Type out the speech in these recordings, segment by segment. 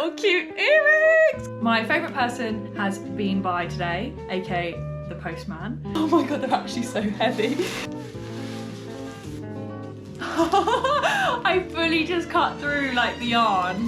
little cute earrings. My favourite person has been by today, aka the postman. Oh my god, they're actually so heavy. I fully just cut through like the yarn.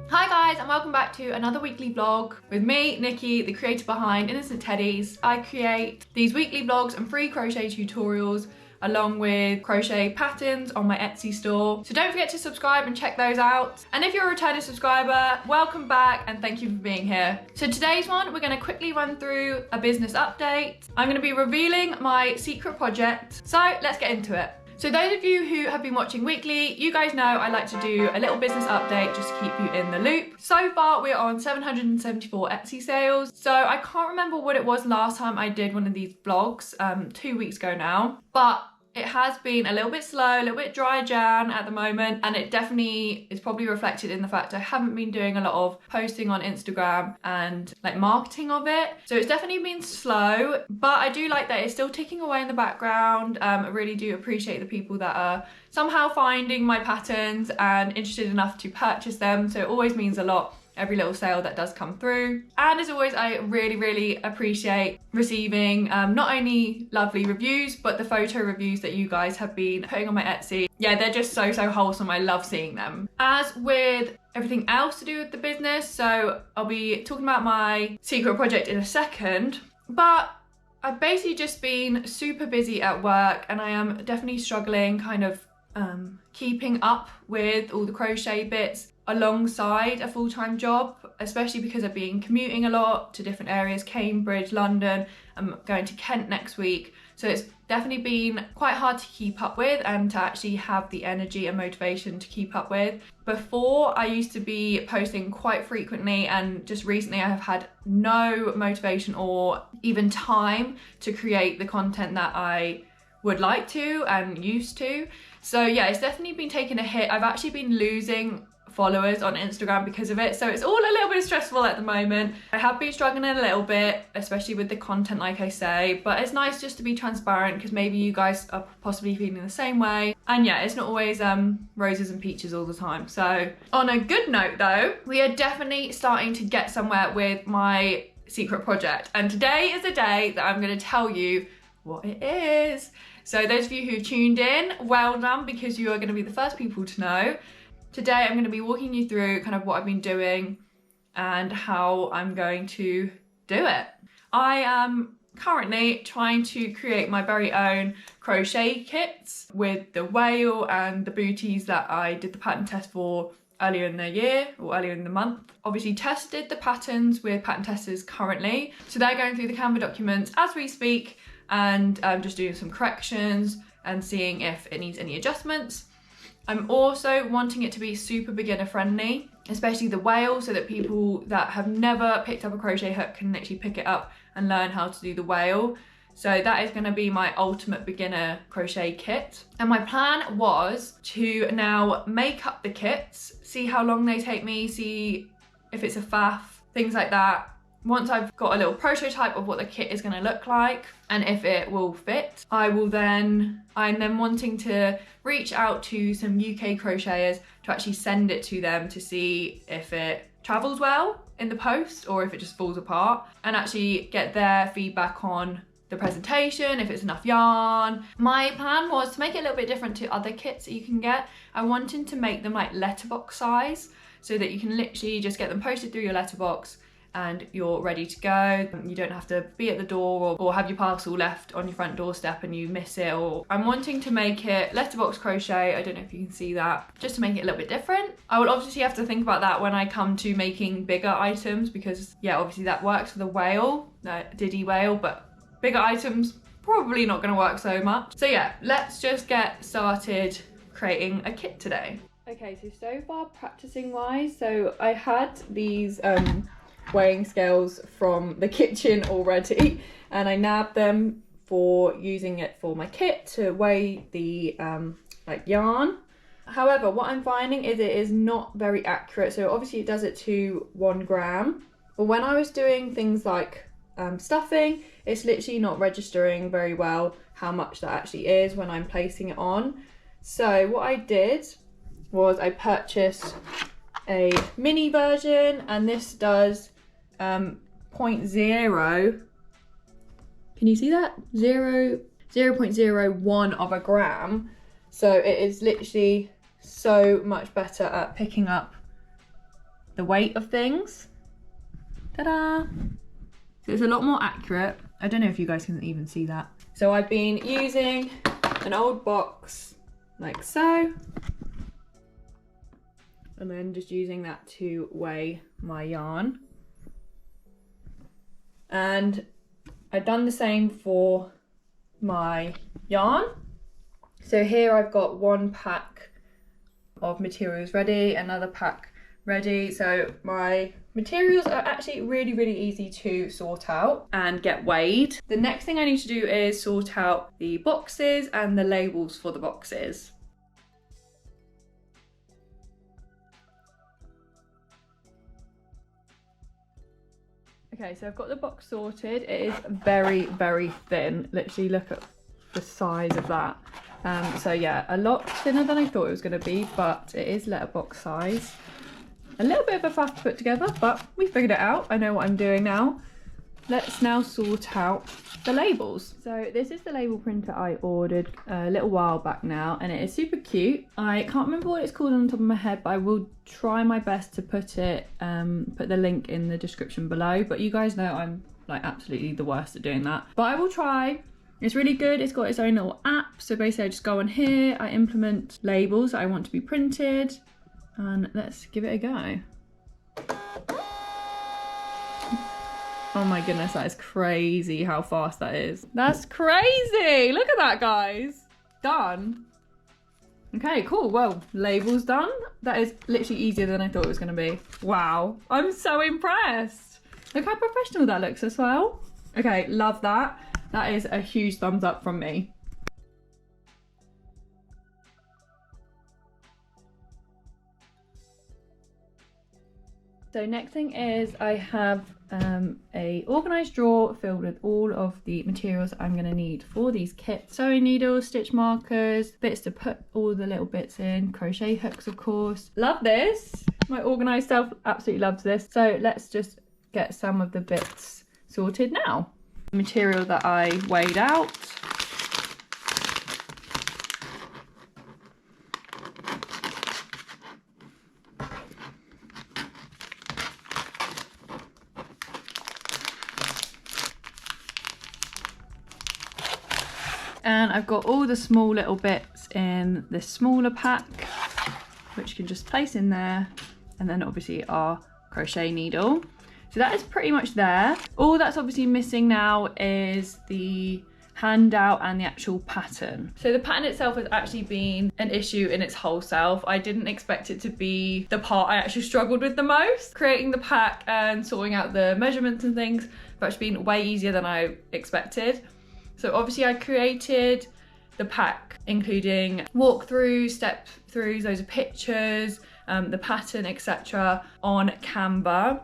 Hi guys, and welcome back to another weekly vlog with me, Nikki, the creator behind Innocent Teddies. I create these weekly vlogs and free crochet tutorials along with crochet patterns on my Etsy store. So don't forget to subscribe and check those out. And if you're a returning subscriber, welcome back and thank you for being here. So today's one, we're gonna quickly run through a business update. I'm gonna be revealing my secret project. So let's get into it. So those of you who have been watching weekly, you guys know I like to do a little business update just to keep you in the loop. So far, we're on 774 Etsy sales. So I can't remember what it was last time I did one of these vlogs, 2 weeks ago now, but it has been a little bit slow, a little bit dry Jan at the moment, and it definitely is probably reflected in the fact I haven't been doing a lot of posting on Instagram and like marketing of it. So it's definitely been slow, but I do like that it's still ticking away in the background. I really do appreciate the people that are somehow finding my patterns and interested enough to purchase them. So it always means a lot, every little sale that does come through. And as always, I really appreciate receiving not only lovely reviews, but the photo reviews that you guys have been putting on my Etsy. Yeah, they're just so wholesome. I love seeing them. As with everything else to do with the business, so I'll be talking about my secret project in a second, but I've basically just been super busy at work and I am definitely struggling kind of keeping up with all the crochet bits alongside a full-time job, especially because I've been commuting a lot to different areas, Cambridge, London. I'm going to Kent next week. So it's definitely been quite hard to keep up with and to actually have the energy and motivation to keep up with. Before, I used to be posting quite frequently, and just recently I have had no motivation or even time to create the content that I would like to and used to. So yeah, it's definitely been taking a hit. I've actually been losing followers on Instagram because of it, so it's all a little bit stressful at the moment. I have been struggling a little bit, especially with the content, like I say, but it's nice just to be transparent because maybe you guys are possibly feeling the same way. And yeah, it's not always roses and peaches all the time. So on a good note though, we are definitely starting to get somewhere with my secret project, and today is a day that I'm going to tell you what it is. So those of you who tuned in, well done, because you are going to be the first people to know. Today I'm going to be walking you through kind of what I've been doing and how I'm going to do it. I am currently trying to create my very own crochet kits with the whale and the booties that I did the pattern test for earlier in the year or earlier in the month. Obviously tested the patterns with pattern testers currently. So they're going through the Canva documents as we speak and just doing some corrections and seeing if it needs any adjustments. I'm also wanting it to be super beginner friendly, especially the whale, so that people that have never picked up a crochet hook can literally pick it up and learn how to do the whale. So that is going to be my ultimate beginner crochet kit. And my plan was to now make up the kits, see how long they take me, see if it's a faff, things like that. Once I've got a little prototype of what the kit is going to look like and if it will fit, I'm then wanting to reach out to some UK crocheters to actually send it to them to see if it travels well in the post or if it just falls apart, and actually get their feedback on the presentation, if it's enough yarn. My plan was to make it a little bit different to other kits that you can get. I wanted to make them like letterbox size so that you can literally just get them posted through your letterbox and you're ready to go. You don't have to be at the door or have your parcel left on your front doorstep and you miss it. Or I'm wanting to make it letterbox crochet. I don't know if you can see that, just to make it a little bit different. I will obviously have to think about that when I come to making bigger items, because yeah, obviously that works for the whale, Diddy whale, but bigger items probably not going to work so much. So yeah, let's just get started creating a kit today. Okay, so far practicing wise, so I had these weighing scales from the kitchen already, and I nabbed them for using it for my kit to weigh the like yarn. However, what I'm finding is it is not very accurate. So obviously it does it to 1 gram, but when I was doing things like stuffing, it's literally not registering very well how much that actually is when I'm placing it on. So what I did was I purchased a mini version, and this does 0.0, can you see that? 0.01 of a gram. So it is literally so much better at picking up the weight of things. Ta-da! So it's a lot more accurate. I don't know if you guys can even see that. So I've been using an old box like so, and then just using that to weigh my yarn. And I've done the same for my yarn. So here I've got one pack of materials ready, another pack ready. So my materials are actually really, really easy to sort out and get weighed. The next thing I need to do is sort out the boxes and the labels for the boxes. Okay, so I've got the box sorted. It is very, very thin. Literally look at the size of that. So yeah, a lot thinner than I thought it was going to be, but it is letterbox size. A little bit of a faff to put together, but we figured it out. I know what I'm doing now. Let's now sort out the labels. So this is the label printer I ordered a little while back now, and it is super cute. I can't remember what it's called on the top of my head, but I will try my best to put it, put the link in the description below. But you guys know I'm like absolutely the worst at doing that. But I will try. It's really good. It's got its own little app. So basically I just go on here, I implement labels that I want to be printed, and let's give it a go. Oh my goodness, that is crazy how fast that is. That's crazy. Look at that, guys. Done. Okay, cool. Well, labels done. That is literally easier than I thought it was going to be. Wow. I'm so impressed. Look how professional that looks as well. Okay, love that. That is a huge thumbs up from me. So next thing is I have a organised drawer filled with all of the materials I'm going to need for these kits. Sewing needles, stitch markers, bits to put all the little bits in, crochet hooks of course. Love this! My organised self absolutely loves this. So let's just get some of the bits sorted now. Material that I weighed out. And I've got all the small little bits in this smaller pack, which you can just place in there. And then obviously our crochet needle. So that is pretty much there. All that's obviously missing now is the handout and the actual pattern. So the pattern itself has actually been an issue in its whole self. I didn't expect it to be the part I actually struggled with the most. Creating the pack and sorting out the measurements and things have actually been way easier than I expected. So obviously I created the pack, including walkthroughs, step throughs, those are pictures, the pattern, etc. on Canva.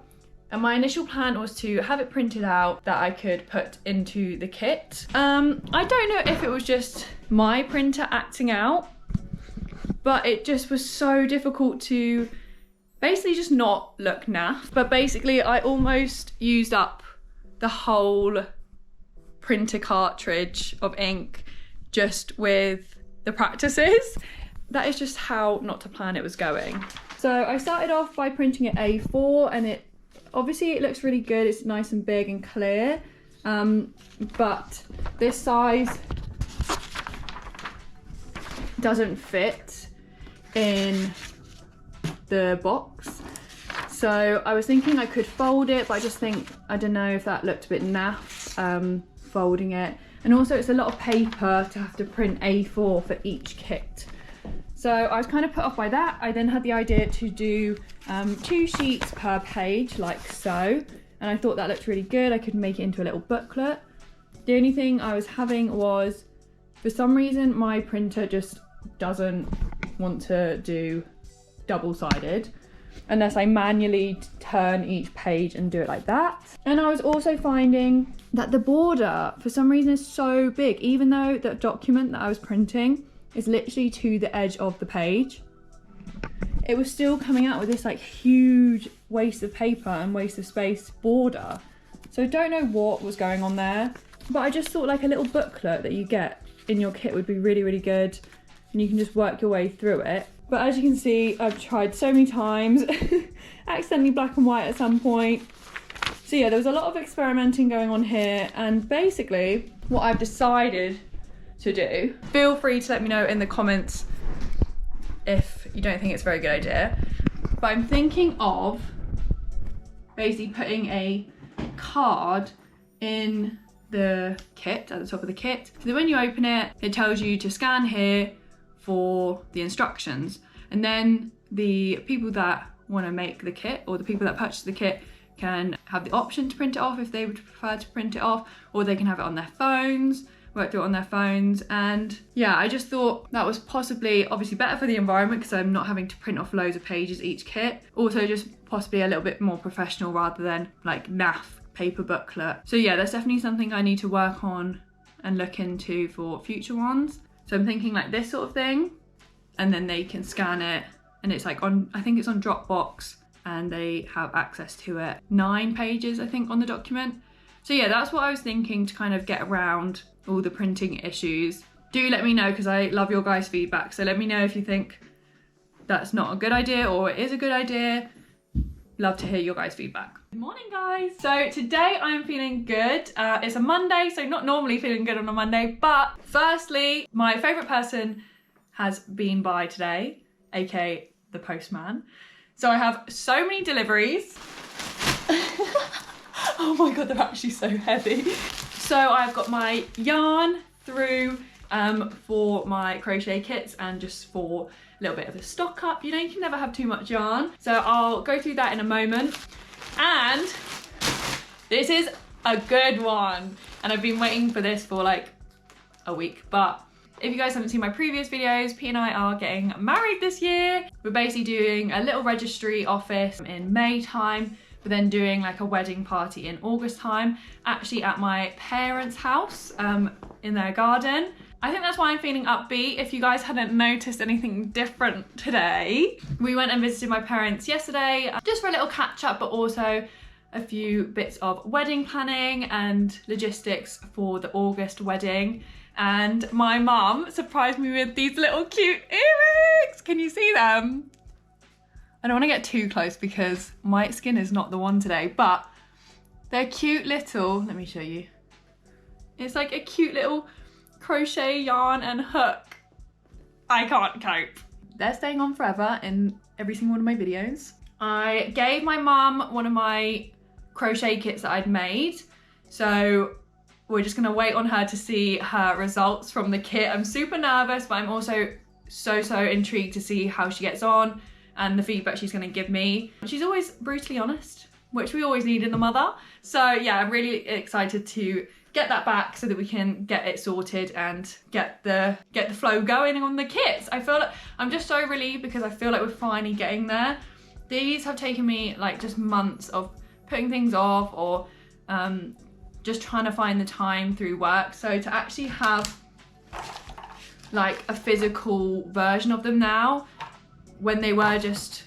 And my initial plan was to have it printed out that I could put into the kit. I don't know if it was just my printer acting out, but it just was so difficult to basically just not look naff. But basically I almost used up the whole printer cartridge of ink just with the practices. That is just how not to plan it was going. So I started off by printing it A4, and it looks really good. It's nice and big and clear, but this size doesn't fit in the box. So I was thinking I could fold it, but I don't know if that looked a bit naff, folding it. And also it's a lot of paper to have to print A4 for each kit. So I was kind of put off by that. I then had the idea to do 2 sheets per page, like so. And I thought that looked really good. I could make it into a little booklet. The only thing I was having was, for some reason, my printer just doesn't want to do double-sided unless I manually turn each page and do it like that. And I was also finding that the border, for some reason, is so big. Even though the document that I was printing is literally to the edge of the page. It was still coming out with this like huge waste of paper and waste of space border. So I don't know what was going on there, but I just thought like a little booklet that you get in your kit would be really, really good, and you can just work your way through it. But as you can see, I've tried so many times, accidentally black and white at some point. So yeah, there was a lot of experimenting going on here, and basically what I've decided to do, feel free to let me know in the comments if you don't think it's a very good idea, but I'm thinking of basically putting a card in the kit, at the top of the kit, so that when you open it, it tells you to scan here for the instructions, and then the people that want to make the kit, or the people that purchase the kit, can have the option to print it off if they would prefer to print it off, or they can have it on their phones, work through it on their phones. And yeah, I just thought that was possibly obviously better for the environment because I'm not having to print off loads of pages each kit. Also just possibly a little bit more professional rather than like naff paper booklet. So yeah, that's definitely something I need to work on and look into for future ones. So I'm thinking like this sort of thing, and then they can scan it, and it's like on, I think it's on Dropbox, and they have access to it. 9 pages, I think, on the document. So yeah, that's what I was thinking to kind of get around all the printing issues. Do let me know, because I love your guys' feedback. So let me know if you think that's not a good idea or it is a good idea. Love to hear your guys' feedback. Good morning, guys. So today I'm feeling good. It's a Monday, so not normally feeling good on a Monday, but firstly, my favorite person has been by today, aka the postman. So I have so many deliveries. Oh my God, they're actually so heavy. So I've got my yarn through for my crochet kits, and just for a little bit of a stock up. You know, you can never have too much yarn. So I'll go through that in a moment. And this is a good one. And I've been waiting for this for like a week, but if you guys haven't seen my previous videos, P and I are getting married this year. We're basically doing a little registry office in May time, but then doing like a wedding party in August time, actually at my parents' house in their garden. I think that's why I'm feeling upbeat. If you guys hadn't noticed anything different today, we went and visited my parents yesterday just for a little catch up, but also a few bits of wedding planning and logistics for the August wedding. And my mum surprised me with these little cute earrings. Can you see them? I don't want to get too close because my skin is not the one today, but they're cute little, let me show you. It's like a cute little crochet yarn and hook. I can't cope. They're staying on forever in every single one of my videos. I gave my mum one of my crochet kits that I'd made. So we're just gonna wait on her to see her results from the kit. I'm super nervous, but I'm also so intrigued to see how she gets on and the feedback she's gonna give me. She's always brutally honest, which we always need in a mother. So yeah, I'm really excited to get that back so that we can get it sorted and get the flow going on the kits. I feel like I'm just so relieved because I feel like we're finally getting there. These have taken me like just months of putting things off, or just trying to find the time through work. So to actually have like a physical version of them now, when they were just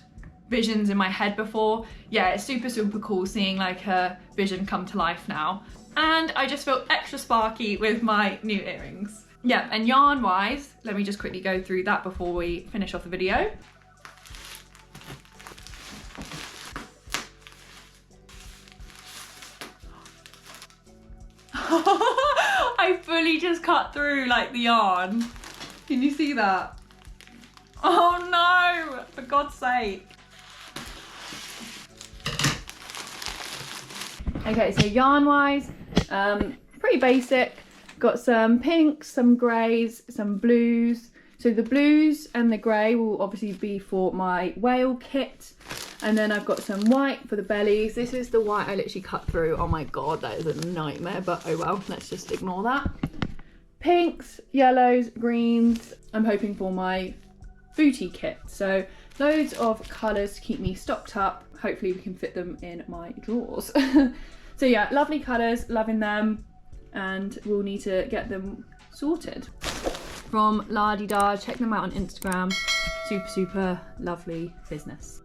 visions in my head before, yeah, it's super cool seeing like a vision come to life now. And I just feel extra sparky with my new earrings. Yeah, and yarn wise, let me just quickly go through that before we finish off the video. I fully just cut through like the yarn. Can you see that? Oh no, for God's sake. Okay, so yarn wise, pretty basic. Got some pinks, some greys, some blues. So the blues and the grey will obviously be for my whale kit. And then I've got some white for the bellies. This is the white I literally cut through. Oh my God, that is a nightmare, but oh well, let's just ignore that. Pinks, yellows, greens. I'm hoping for my booty kit. So loads of colours to keep me stocked up. Hopefully we can fit them in my drawers. So yeah, lovely colours, loving them. And we'll need to get them sorted. from La Di Da. Check them out on Instagram. Super, super lovely business.